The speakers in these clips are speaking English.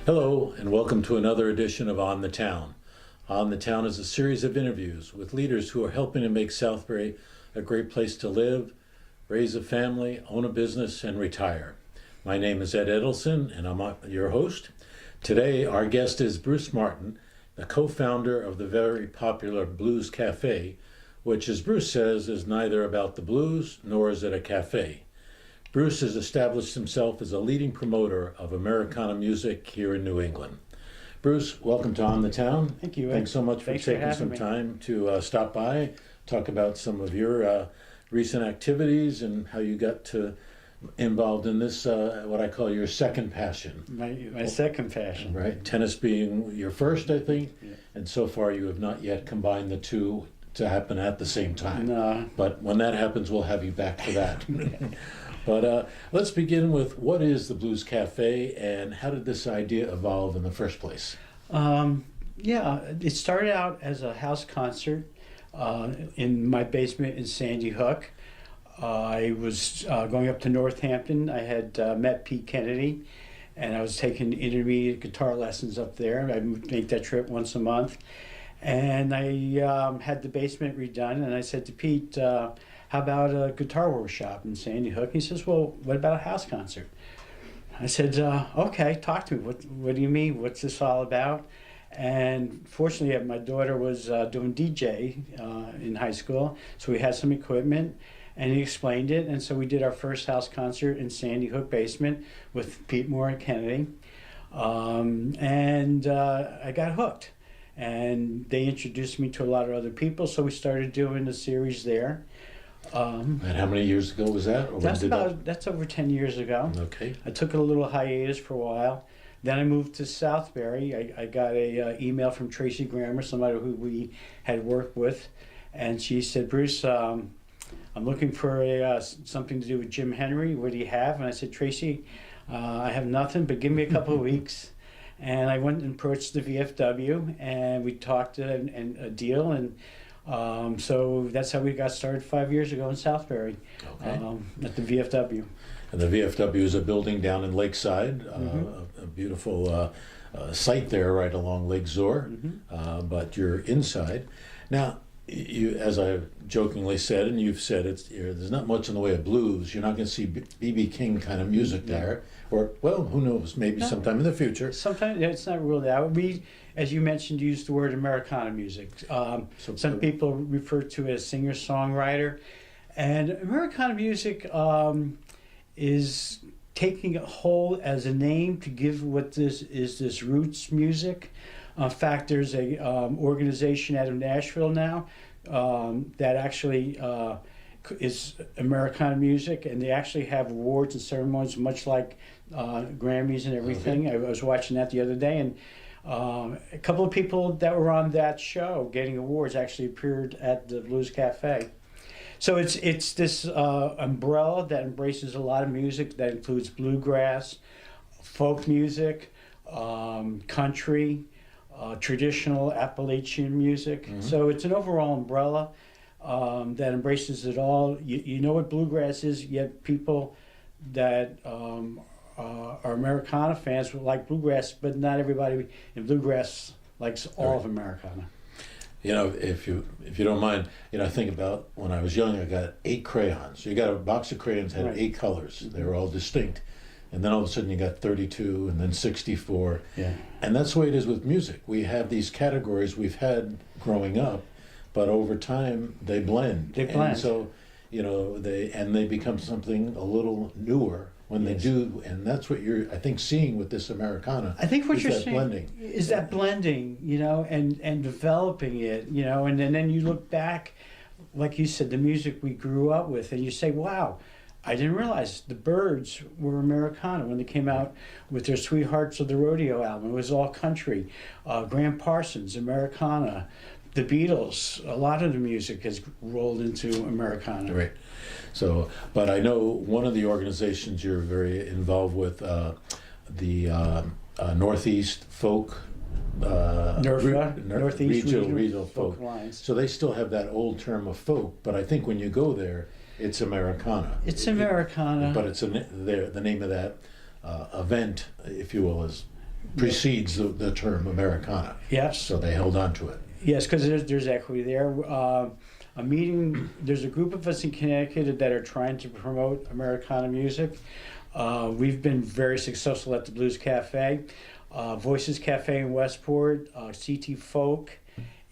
Hello, and welcome to another edition of On the Town. On the Town is a series of interviews with leaders who are helping to make Southbury a great place to live, raise a family, own a business, and retire. My name is Ed Edelson, and I'm your host. Today, our guest is Bruce Martin, the co-founder of the very popular Blues Cafe, which, as Bruce says, is neither about the blues nor is it a cafe. Bruce has established himself as a leading promoter of Americana music here in New England. Bruce, welcome to On the Town. Thank you. Thanks so much for taking some time to stop by, talk about some of your recent activities and how you got involved in this, what I call your second passion. My second passion. Right, tennis being your first, I think, Yeah. and so far you have not yet combined the two to happen at the same time. No. But when that happens, we'll have you back for that. But let's begin with what is the Blues Cafe and how did this idea evolve in the first place? It started out as a house concert in my basement in Sandy Hook. I was going up to Northampton. I had met Pete Kennedy, and I was taking intermediate guitar lessons up there. I would make that trip once a month. And I had the basement redone, and I said to Pete, how about a guitar workshop in Sandy Hook? He says, well, what about a house concert? I said, okay, talk to me. What do you mean? What's this all about? And fortunately, my daughter was doing DJ in high school, so we had some equipment, and he explained it. And so we did our first house concert in Sandy Hook basement with Pete Moore and Kennedy. I got hooked. And they introduced me to a lot of other people, so we started doing a series there. And how many years ago was that? Or That's over 10 years ago. Okay. I took a little hiatus for a while. Then I moved to Southbury. I got a email from Tracy Grammer, somebody who we had worked with, and she said, Bruce, I'm looking for something to do with Jim Henry. What do you have? And I said, Tracy, I have nothing, but give me a couple of weeks. And I went and approached the VFW, and we talked and a deal, and so that's how we got started 5 years ago in Southbury, at the VFW. And the VFW is a building down in Lakeside, a beautiful site there right along Lake Zor, but you're inside. Now, as I jokingly said, and you've said, there's not much in the way of blues. You're not going to see B.B. King kind of music there. Or, well, who knows, maybe sometime in the future. Sometimes it's not really that. We, as you mentioned, use the word Americana music. Some people refer to it as singer-songwriter. And Americana music is taking a hold as a name to give what this is, this roots music. In fact, there's a organization out of Nashville now that actually is Americana music, and they actually have awards and ceremonies, much like Grammys and everything. I was watching that the other day, and a couple of people that were on that show getting awards actually appeared at the Blues Cafe. So it's this umbrella that embraces a lot of music that includes bluegrass, folk music, country, traditional Appalachian music. So it's an overall umbrella that embraces it all. You know what bluegrass is, yet people that are Americana fans will like bluegrass, but not everybody in bluegrass likes all of Americana. You know, if you don't mind, I think about when I was young, I got 8 crayons. You got a box of crayons that had 8 colors. They were all distinct. And then all of a sudden you got 32 and then 64. Yeah. And that's the way it is with music. We have these categories we've had growing up, but over time they blend. They blend. And so, they become something a little newer when they do, and that's what you're, I think, seeing with this Americana. I think what you're that seeing blending. is that blending, and developing it, and then you look back, like you said, the music we grew up with, and you say, wow, I didn't realize the Byrds were Americana when they came out with their Sweethearts of the Rodeo album. It was all country. Graham Parsons, Americana. The Beatles, a lot of the music has rolled into Americana. Right. So, but I know one of the organizations you're very involved with, the Northeast Folk, Northeast Regional Folk. Lines. So they still have that old term of folk, but I think when you go there, it's Americana. It's Americana. But it's the name of that event, if you will, is precedes the term Americana. Yes. So they held on to it. Yes, because there's equity there. There's a group of us in Connecticut that are trying to promote Americana music. We've been very successful at the Blues Cafe, Voices Cafe in Westport, CT Folk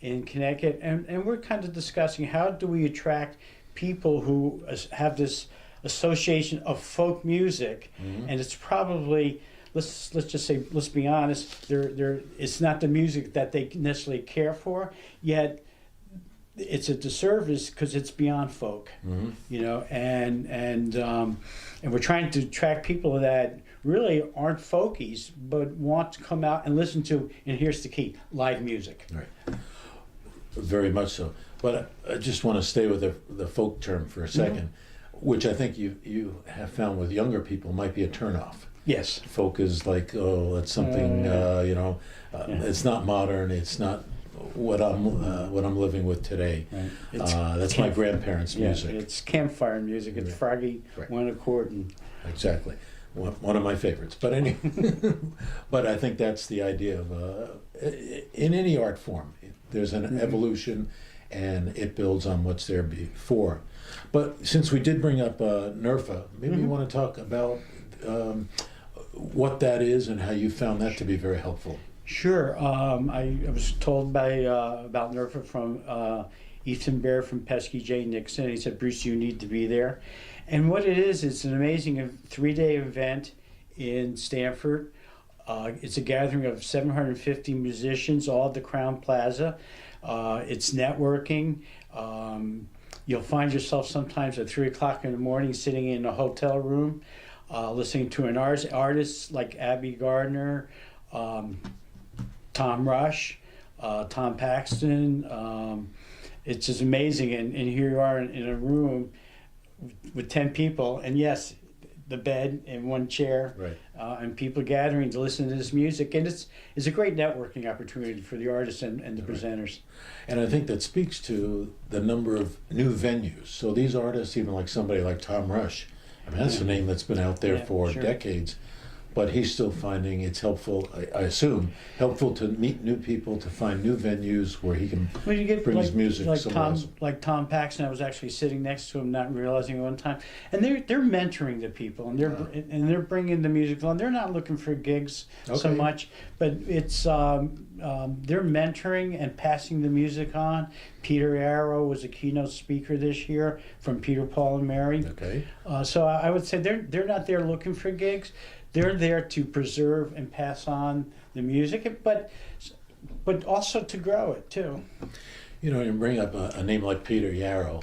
in Connecticut, and we're kind of discussing how do we attract people who have this association of folk music, and it's probably, let's just say, let's be honest, it's not the music that they necessarily care for, yet it's a disservice because it's beyond folk, you know, and we're trying to attract people that really aren't folkies but want to come out and listen to, and here's the key, live music. Right. Very much so. But I just want to stay with the folk term for a second, which I think you have found with younger people might be a turnoff. Yes. Folk is like, oh, it's something, you know, it's not modern, it's not what I'm living with today. Right. That's my grandparents' music. It's campfire music. It's Froggy one accord. Exactly, one of my favorites. But anyway, but I think that's the idea of in any art form. There's an evolution, and it builds on what's there before. But since we did bring up NERFA, maybe you want to talk about what that is and how you found that to be very helpful. Sure. I was told about NERFA from Ethan Bear from Pesky J. Nixon. He said, Bruce, you need to be there. And what it is, it's an amazing 3-day event in Stamford. It's a gathering of 750 musicians, all at the Crown Plaza. It's networking. You'll find yourself sometimes at 3 o'clock in the morning sitting in a hotel room, listening to an artist like Abby Gardner, Tom Rush, Tom Paxton. It's just amazing. And here you are in a room with 10 people. And yes, the bed and one chair, right. And people gathering to listen to this music. And it's a great networking opportunity for the artists and the presenters. And I think that speaks to the number of new venues. So these artists, even like somebody like Tom Rush, I mean, that's a name that's been out there for decades. But he's still finding it's helpful, I assume, helpful to meet new people, to find new venues where he can bring his music somewhere else. Like Tom Paxton, I was actually sitting next to him, not realizing one time, and they're mentoring the people, and they're bringing the music on. They're not looking for gigs so much, but it's they're mentoring and passing the music on. Peter Yarrow was a keynote speaker this year from Peter, Paul, and Mary. Okay. So I would say they're not there looking for gigs. They're there to preserve and pass on the music, but also to grow it too. You know, you bring up a name like Peter Yarrow.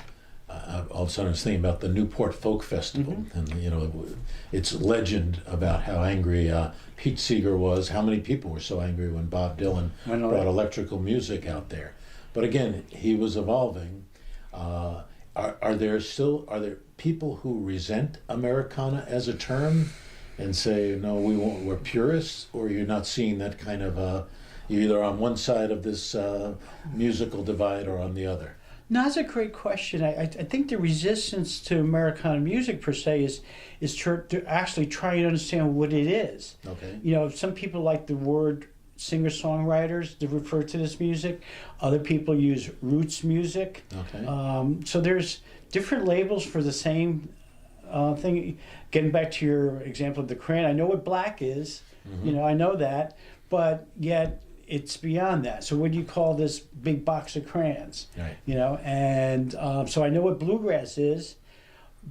All of a sudden, I was thinking about the Newport Folk Festival, and you know, it's legend about how angry Pete Seeger was. How many people were so angry when Bob Dylan brought electrical music out there? But again, he was evolving. Are there people who resent Americana as a term? And say, no, we won't, we're purists, or you're not seeing that kind of, you're either on one side of this musical divide or on the other? No, that's a great question. I think the resistance to Americana music per se is to actually try and understand what it is. Okay. You know, some people like the word singer-songwriters to refer to this music. Other people use roots music. Okay. So there's different labels for the same thing. Getting back to your example of the crayon, I know what black is, you know, I know that, but yet it's beyond that. So what do you call this big box of crayons? Right. You know, and so I know what bluegrass is,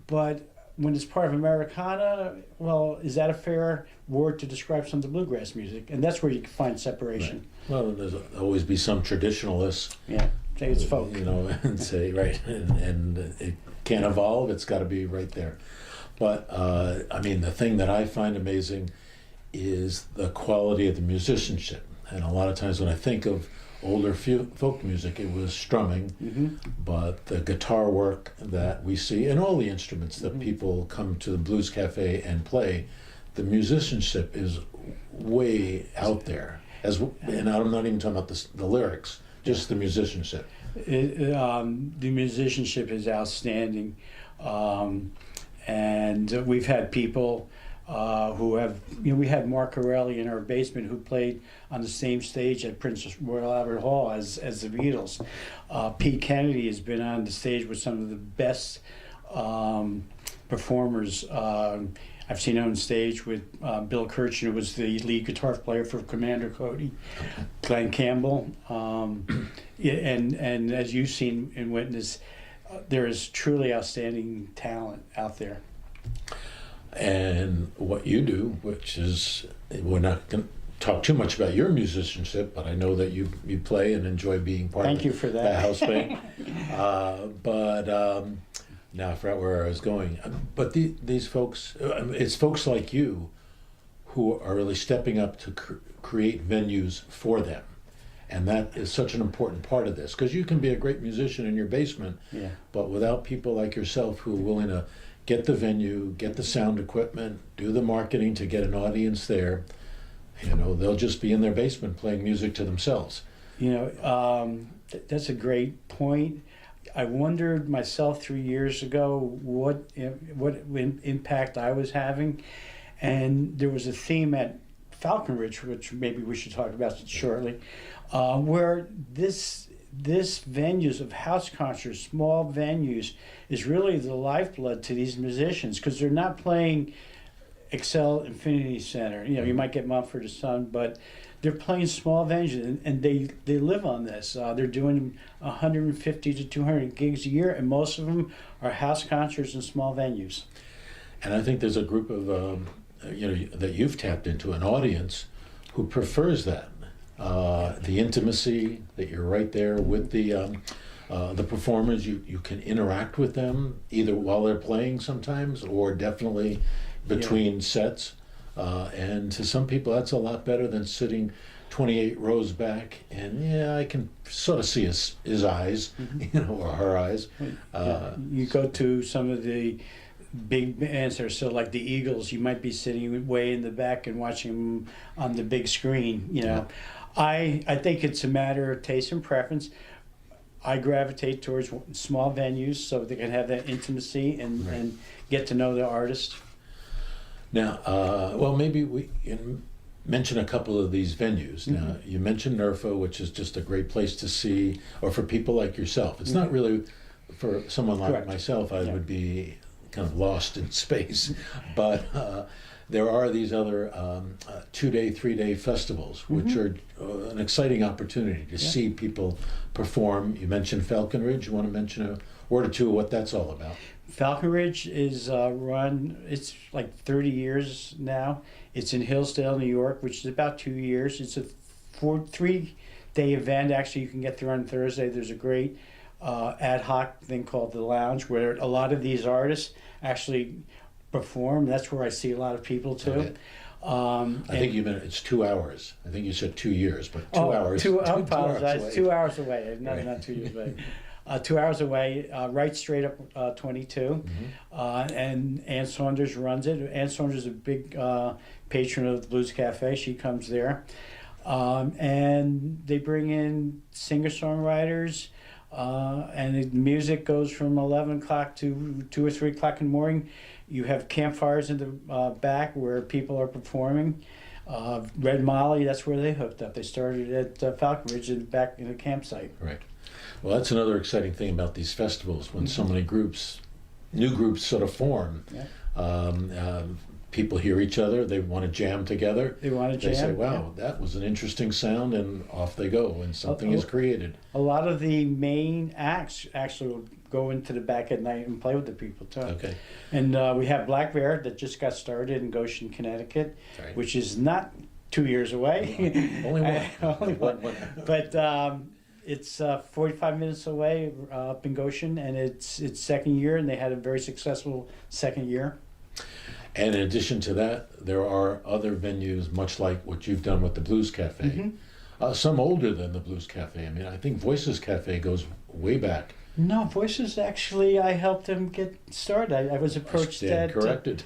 but when it's part of Americana, well, is that a fair word to describe some of the bluegrass music? And that's where you can find separation. Right. Well, there's always be some traditionalists. Yeah, say it's folk. You know, and say, right, and it can't evolve, it's got to be right there. But, I mean, the thing that I find amazing is the quality of the musicianship. And a lot of times when I think of older folk music, it was strumming, but the guitar work that we see, and all the instruments that people come to the Blues Cafe and play, the musicianship is way out there. And I'm not even talking about the lyrics, just the musicianship. The musicianship is outstanding. And we've had people who have, we had Mark Corelli in our basement who played on the same stage at Princess Royal Albert Hall as the Beatles. Pete Kennedy has been on the stage with some of the best performers. I've seen on stage with Bill Kirchen, who was the lead guitar player for Commander Cody, Glenn Campbell, and as you've seen and witnessed, there is truly outstanding talent out there. And what you do, which is, we're not going to talk too much about your musicianship, but I know that you play and enjoy being part Thank of you for that. the house band. Now I forgot where I was going. But these folks, it's folks like you who are really stepping up to create venues for them. And that is such an important part of this, because you can be a great musician in your basement, Yeah. but without people like yourself who are willing to get the venue, get the sound equipment, do the marketing to get an audience there, they'll just be in their basement playing music to themselves. That's a great point. I wondered myself 3 years ago what impact I was having, and there was a theme at Falcon Ridge, which maybe we should talk about shortly, where this venues of house concerts, small venues, is really the lifeblood to these musicians, because they're not playing Excel Infinity Center. You might get Mumford & Son, but they're playing small venues, and they live on this. They're doing 150 to 200 gigs a year, and most of them are house concerts and small venues. And I think there's a group of that you've tapped into, an audience who prefers that. The intimacy, that you're right there with the performers. You can interact with them either while they're playing sometimes, or definitely between sets. And to some people, that's a lot better than sitting 28 rows back. And I can sort of see his eyes, or her eyes. You go to some of the big bands that are so like the Eagles, you might be sitting way in the back and watching them on the big screen. Yeah. I think it's a matter of taste and preference. I gravitate towards small venues so they can have that intimacy and get to know the artist. Now, maybe we can mention a couple of these venues. Mm-hmm. Now, you mentioned NERFA, which is just a great place to see, or for people like yourself. It's not really, for someone like Correct. myself, I would be kind of lost in space. But there are these other 2-day, 3-day festivals, which are an exciting opportunity to see people perform. You mentioned Falcon Ridge. You want to mention a word or two of what that's all about? Falcon Ridge is run, it's like 30 years now. It's in Hillsdale, New York, which is about 2 years. It's a 3-day event. Actually, you can get there on Thursday. There's a great ad hoc thing called The Lounge, where a lot of these artists actually perform. That's where I see a lot of people too. Okay. I think you meant it's 2 hours. I think you said 2 years, but 2 hours. I apologize. 2 hours away. Not 2 years away. 2 hours away, right straight up 22. And Ann Saunders runs it. Ann Saunders is a big patron of the Blues Cafe. She comes there. And they bring in singer-songwriters. And the music goes from 11 o'clock to 2 or 3 o'clock in the morning. You have campfires in the back where people are performing. Red Molly, that's where they hooked up. They started at Falcon Ridge back in a campsite. Right. Well, that's another exciting thing about these festivals, when so many new groups sort of form. People hear each other, they want to jam together. They want to jam. They say, wow, that was an interesting sound, and off they go, and something is created. A lot of the main acts actually will go into the back at night and play with the people too. Okay. And we have Black Bear that just got started in Goshen, Connecticut, Right. which is not 2 years away. Only one. Only one. But it's 45 minutes away up in Goshen, and it's second year, and they had a very successful second year. And in addition to that, there are other venues, much like what you've done with the Blues Cafe. Some older than the Blues Cafe. I mean, I think Voices Cafe goes way back. No, Voices, actually, I helped them get started. I was approached Stand at... corrected.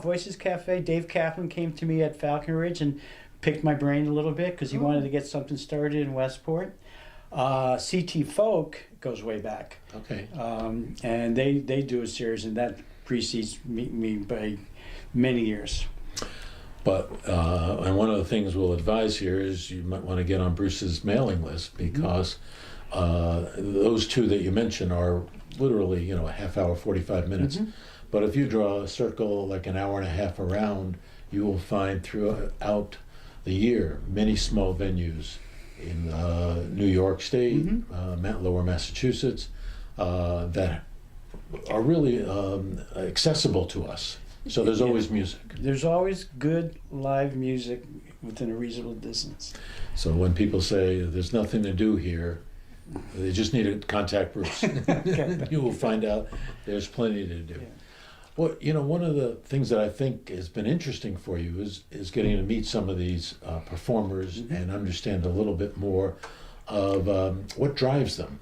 Voices Cafe. Dave Kaplan came to me at Falcon Ridge and picked my brain a little bit because he wanted to get something started in Westport. CT Folk goes way back. Okay. And they do a series, and that precedes me by many years. But and one of the things we'll advise here is you might want to get on Bruce's mailing list, because those two that you mentioned are literally, a half hour, 45 minutes. But if you draw a circle like an hour and a half around, you will find throughout the year many small venues in New York State, Lower Massachusetts, that are really accessible to us. So there's always music. There's always good live music within a reasonable distance. So when people say there's nothing to do here, they just need to contact Bruce. You will find out there's plenty to do. Yeah. Well, one of the things that I think has been interesting for you is getting to meet some of these performers and understand a little bit more of what drives them.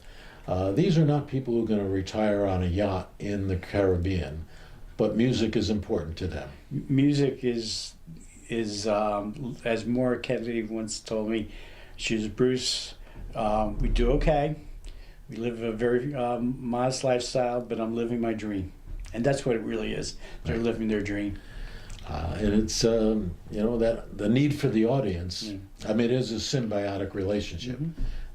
These are not people who are going to retire on a yacht in the Caribbean, but music is important to them. Music is as Maura Kennedy once told me, she was, Bruce, we do okay. We live a very modest lifestyle, but I'm living my dream. And that's what it really is. They're living their dream. And it's, that the need for the audience. I mean, it is a symbiotic relationship.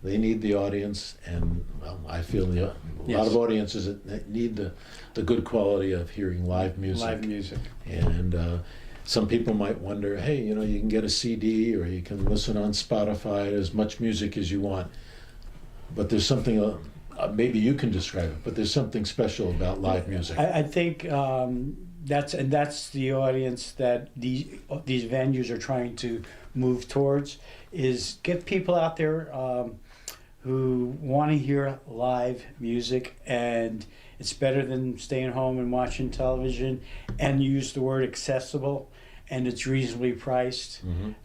They need the audience, and I feel a lot of audiences that need the good quality of hearing live music. Live music. And some people might wonder, hey, you can get a CD or you can listen on Spotify, as much music as you want. But there's something, maybe you can describe it, but there's something special about live music. I think that's the audience that these venues are trying to move towards, is get people out there who want to hear live music, and it's better than staying home and watching television. And you use the word accessible, and it's reasonably priced,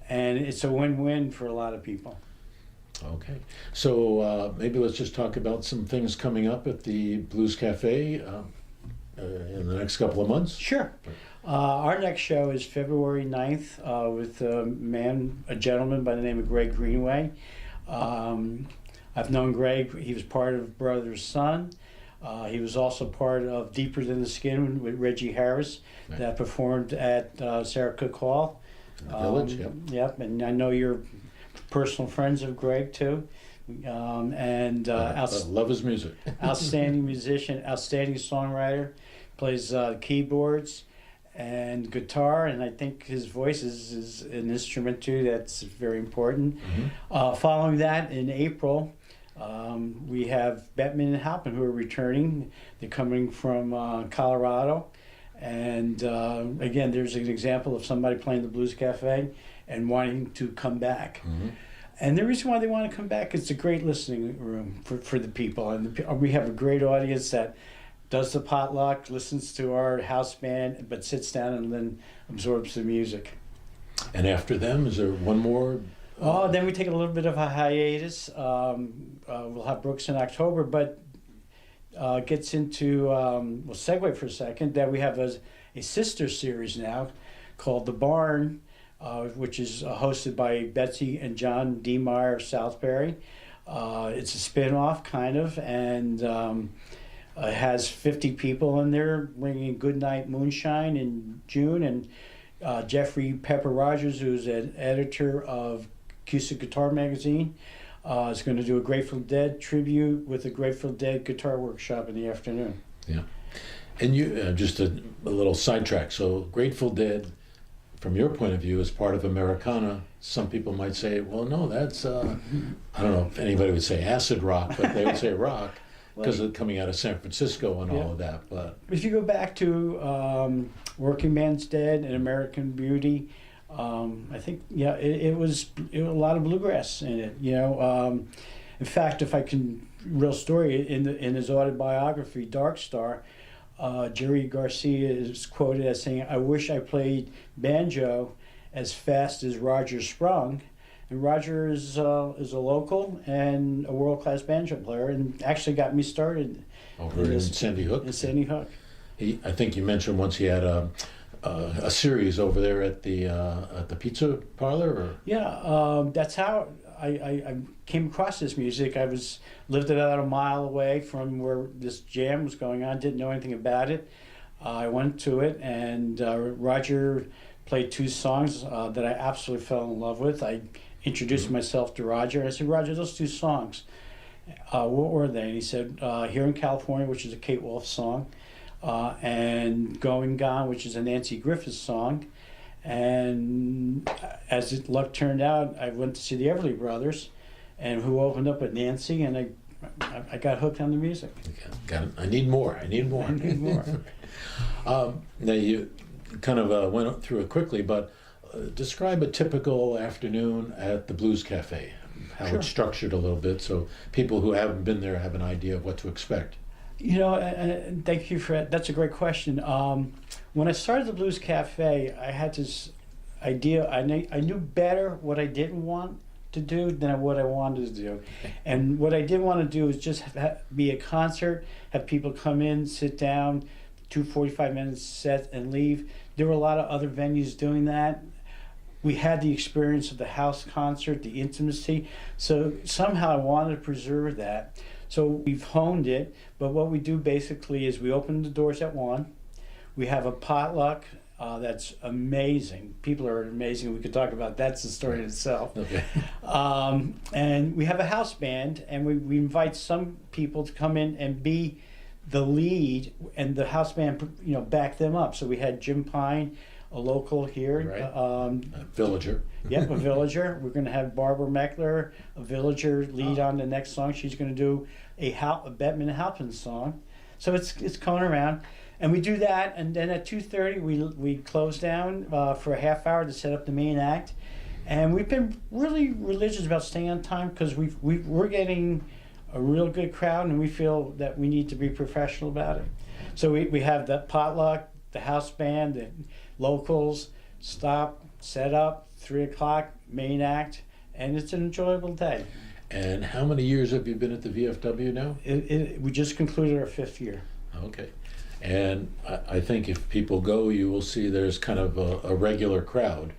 and it's a win-win for a lot of people. Okay, so maybe let's just talk about some things coming up at the Blues Cafe in the next couple of months. Sure. Our next show is February 9th with a gentleman by the name of Greg Greenway. I've known Greg. He was part of Brother's Son. He was also part of Deeper Than the Skin with Reggie Harris, that performed at Sarah Cook Hall. Village, Yep, and I know you're personal friends of Greg too. I love his music. Outstanding musician, outstanding songwriter, plays keyboards and guitar, and I think his voice is an instrument too that's very important. Following that, in April, we have Bettman and Halpin, who are returning. They're coming from Colorado, and again, there's an example of somebody playing the Blues Cafe and wanting to come back. And the reason why they want to come back is it's a great listening room for the people, and we have a great audience that does the potluck, listens to our house band, but sits down and then absorbs the music. And after them, is there one more? Then we take a little bit of a hiatus. We'll have Brooks in October, but gets into, we'll segue for a second, that we have a sister series now called The Barn, which is hosted by Betsy and John D. Meyer of Southbury. It's a spin-off, kind of, and it has 50 people in there bringing Goodnight Moonshine in June, and Jeffrey Pepper Rogers, who's an editor of Acoustic Guitar Magazine, is going to do a Grateful Dead tribute with a Grateful Dead guitar workshop in the afternoon. Yeah. And you, just a little sidetrack, so Grateful Dead, from your point of view, is part of Americana. Some people might say, well, no, that's, I don't know if anybody would say acid rock, but they would say rock, because of coming out of San Francisco and all of that. But if you go back to Working Man's Dead and American Beauty, I think, it was a lot of bluegrass in it. In fact, if I can, real story, in his autobiography, Dark Star, Jerry Garcia is quoted as saying, "I wish I played banjo as fast as Roger Sprung." And Roger is a local and a world-class banjo player, and actually got me started over in Sandy Hook. In Sandy Hook. I think you mentioned once he had a series over there at the pizza parlor. Or? Yeah, that's how I came across this music. I lived about a mile away from where this jam was going on. Didn't know anything about it. I went to it, and Roger played two songs that I absolutely fell in love with. I introduced myself to Roger. I said, Roger, those two songs, what were they? And he said, Here in California, which is a Kate Wolf song, and Going Gone, which is a Nancy Griffith song. And as luck turned out, I went to see the Everly Brothers, and who opened up with Nancy, and I got hooked on the music. I need more. I need more. I need more. Now you kind of went through it quickly, but describe a typical afternoon at the Blues Cafe, how Sure. it's structured a little bit, so people who haven't been there have an idea of what to expect. You know, and thank you for that. That's a great question. When I started the Blues Cafe, I had this idea. I knew better what I didn't want to do than what I wanted to do. And what I did want to do is just be a concert, have people come in, sit down, 45 minutes set, and leave. There were a lot of other venues doing that. We had the experience of the house concert, the intimacy. So somehow I wanted to preserve that. So we've honed it, but what we do basically is we open the doors at 1. We have a potluck that's amazing. People are amazing. We could talk about that's the story in itself. Okay. And we have a house band, and we invite some people to come in and be the lead, and the house band, back them up. So we had Jim Pine, a local here. Right. A villager. Yep, a villager. We're going to have Barbara Meckler, a villager, lead on the next song. She's going to do a Bettman Halpin song. So it's coming around. And we do that, and then at 2:30 we close down for a half hour to set up the main act. And we've been really religious about staying on time because we're getting a real good crowd, and we feel that we need to be professional about it. So we have the potluck, the house band, the locals, stop, set up, 3 o'clock, main act, and it's an enjoyable day. And how many years have you been at the VFW now? We just concluded our 5th year. Okay. And I think if people go, you will see there's kind of a regular crowd.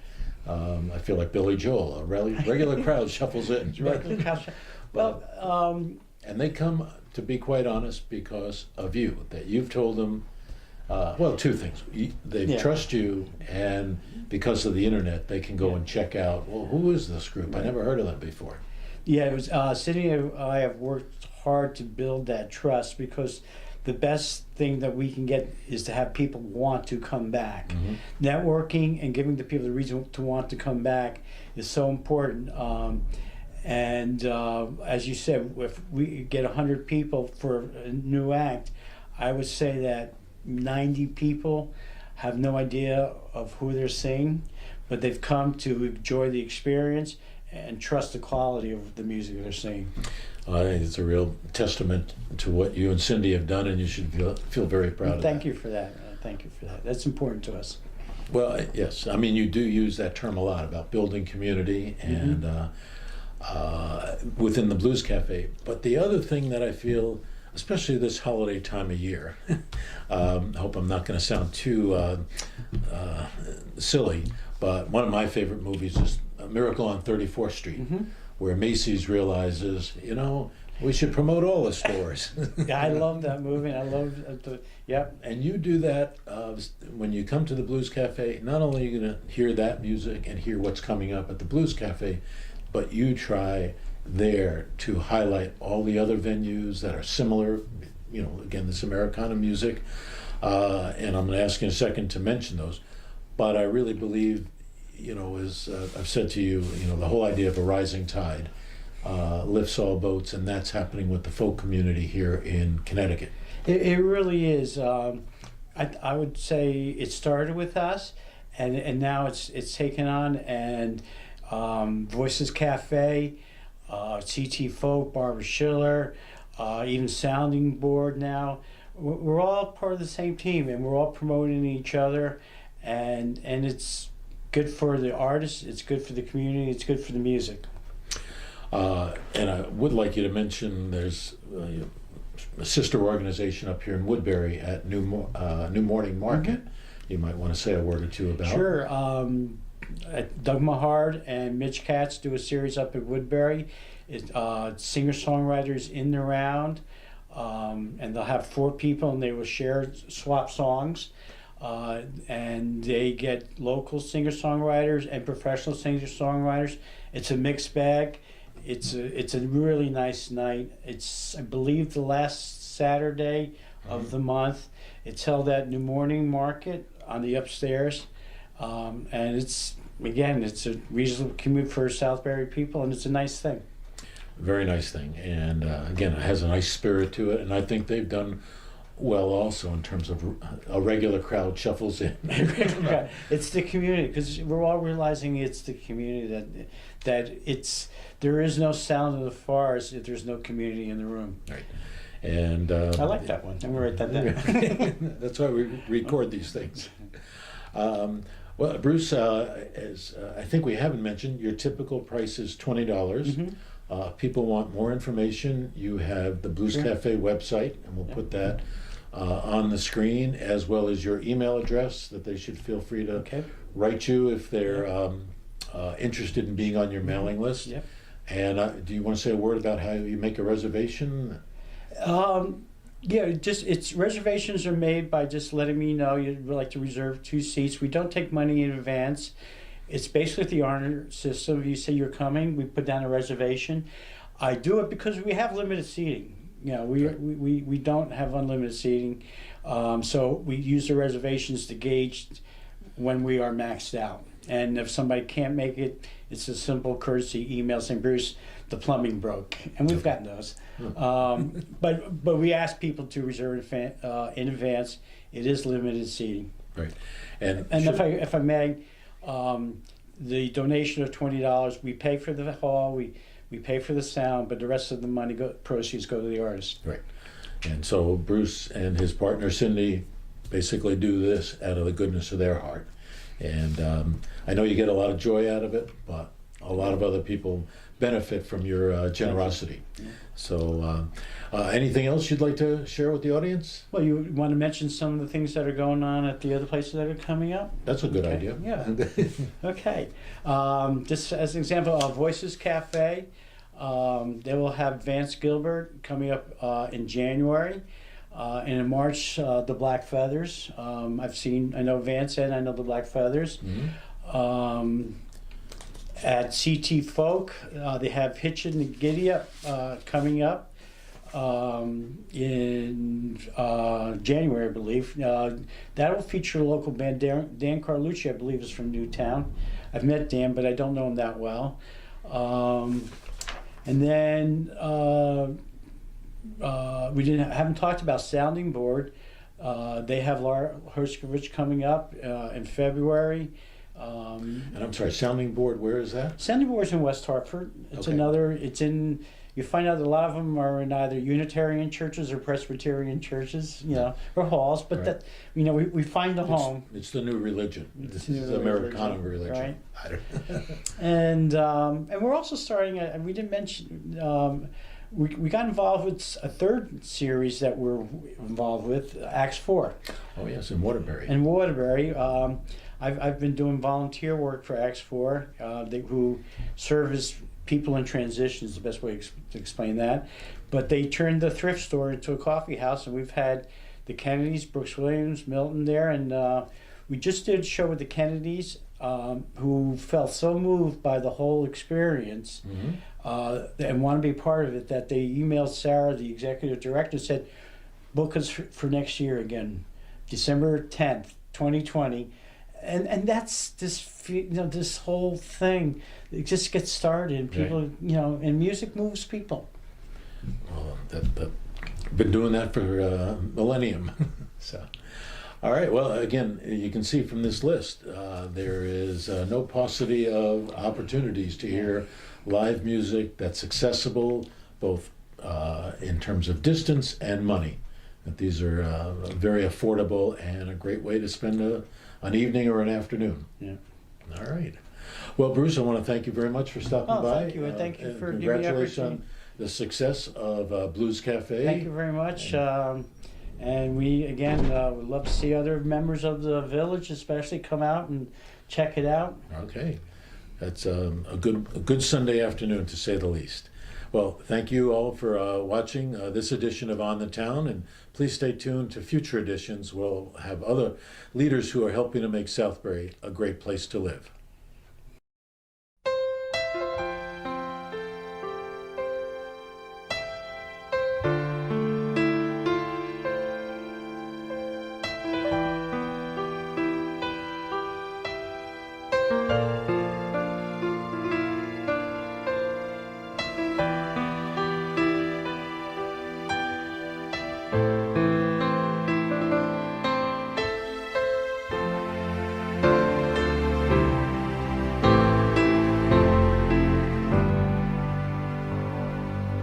I feel like Billy Joel, a regular crowd shuffles in. Well, and they come, to be quite honest, because of you, that you've told them, two things. They trust you, and because of the internet, they can go and check out, well, who is this group? I never heard of them before. Yeah, it was Sydney and I have worked hard to build that trust, because the best thing that we can get is to have people want to come back. Mm-hmm. Networking and giving the people the reason to want to come back is so important. And as you said, if we get 100 people for a new act, I would say that 90 people have no idea of who they're seeing, but they've come to enjoy the experience and trust the quality of the music they're seeing. I think it's a real testament to what you and Cindy have done, and you should feel very proud of that. Thank you for that. Thank you for that. That's important to us. Well, yes. I mean, you do use that term a lot about building community and within the Blues Cafe. But the other thing that I feel, especially this holiday time of year, I hope I'm not going to sound too silly, but one of my favorite movies is A Miracle on 34th Street. Mm-hmm. Where Macy's realizes, we should promote all the stores. I love that movie. I love yep. And you do that when you come to the Blues Cafe. Not only are you going to hear that music and hear what's coming up at the Blues Cafe, but you try there to highlight all the other venues that are similar. Again, this Americana music. And I'm going to ask you in a second to mention those. But I really believe, as I've said to you, the whole idea of a rising tide lifts all boats, and that's happening with the folk community here in Connecticut. It really is. I would say it started with us, and now it's taken on, and Voices Cafe, CT Folk, Barbara Schiller, even Sounding Board now. We're all part of the same team, and we're all promoting each other, and it's good for the artists, it's good for the community, it's good for the music. And I would like you to mention there's a sister organization up here in Woodbury at New Morning Market. Mm-hmm. You might want to say a word or two about. Sure. Doug Mahard and Mitch Katz do a series up at Woodbury. Singer-songwriters in the round. and they'll have 4 people, and they will swap songs. And they get local singer-songwriters and professional singer-songwriters. It's a mixed bag. It's a really nice night. It's, I believe, the last Saturday of the month. It's held at New Morning Market on the upstairs, and it's a reasonable commute for Southbury people, and it's a nice thing. Very nice thing, and again, it has a nice spirit to it, and I think they've done well also in terms of a regular crowd shuffles in. It's the community, because we're all realizing it's the community that there is no sound of the forest if there's no community in the room. Right. And I like that one. I'm gonna write that down. That's why we record these things. Well, Bruce, as I think we haven't mentioned, your typical price is $20. Mm-hmm. People want more information. You have the Blues Cafe website, and we'll put that on the screen, as well as your email address that they should feel free to write you if they're interested in being on your mailing list. Yep. And do you want to say a word about how you make a reservation? It's reservations are made by just letting me know you'd like to reserve 2 seats. We don't take money in advance. It's basically the honor system. If you say you're coming, we put down a reservation. I do it because we have limited seating. We don't have unlimited seating, so we use the reservations to gauge when we are maxed out. And if somebody can't make it, it's a simple courtesy email saying, Bruce, the plumbing broke, and we've gotten those. But we ask people to reserve in advance. It is limited seating. Right, and if I may, the donation of $20, we pay for the hall, we pay for the sound, but the rest of the money proceeds go to the artist. Right, and so Bruce and his partner Cindy basically do this out of the goodness of their heart, and I know you get a lot of joy out of it, but a lot of other people benefit from your generosity. Yeah. So anything else you'd like to share with the audience? Well, you want to mention some of the things that are going on at the other places that are coming up? That's a good idea. Yeah. Okay. Just as an example, Voices Cafe, they will have Vance Gilbert coming up in January. And in March, the Black Feathers. I know Vance and I know the Black Feathers. Mm-hmm. At CT Folk, they have Hitchin and Giddy Up coming up in January, I believe. That will feature a local band. Dan Carlucci, I believe, is from Newtown. I've met Dan, but I don't know him that well. And then we haven't talked about Sounding Board. They have Laura Herskovich coming up in February. And I'm sorry, Sounding Board, where is that? Sounding Board's in West Hartford. You find out that a lot of them are in either Unitarian churches or Presbyterian churches, or halls, but right. We find a home. It's the new religion. This is the Americana religion. Right? I don't and we're also starting, we didn't mention, we got involved with a third series that we're involved with, Acts 4. Oh yes, in Waterbury. I've been doing volunteer work for Acts 4, who serve as people in transition is the best way to explain that. But they turned the thrift store into a coffee house, and we've had the Kennedys, Brooks Williams, Milton there, and we just did a show with the Kennedys, who felt so moved by the whole experience and want to be part of it that they emailed Sarah, the executive director, and said, book us for next year again, December 10th, 2020. And that's this whole thing. It just gets started, and people, right. And music moves people. Well, been doing that for a millennium. So, all right. Well, again, you can see from this list, there is no paucity of opportunities to hear live music that's accessible, both in terms of distance and money. That these are very affordable and a great way to spend an evening or an afternoon. Yeah. All right. Well, Bruce, I want to thank you very much for stopping by. Thank you, and thank you for giving me congratulations on the success of Blues Cafe. Thank you very much. And we, again, would love to see other members of the village, especially, come out and check it out. Okay. That's a good Sunday afternoon, to say the least. Well, thank you all for watching this edition of On the Town, and please stay tuned to future editions. We'll have other leaders who are helping to make Southbury a great place to live.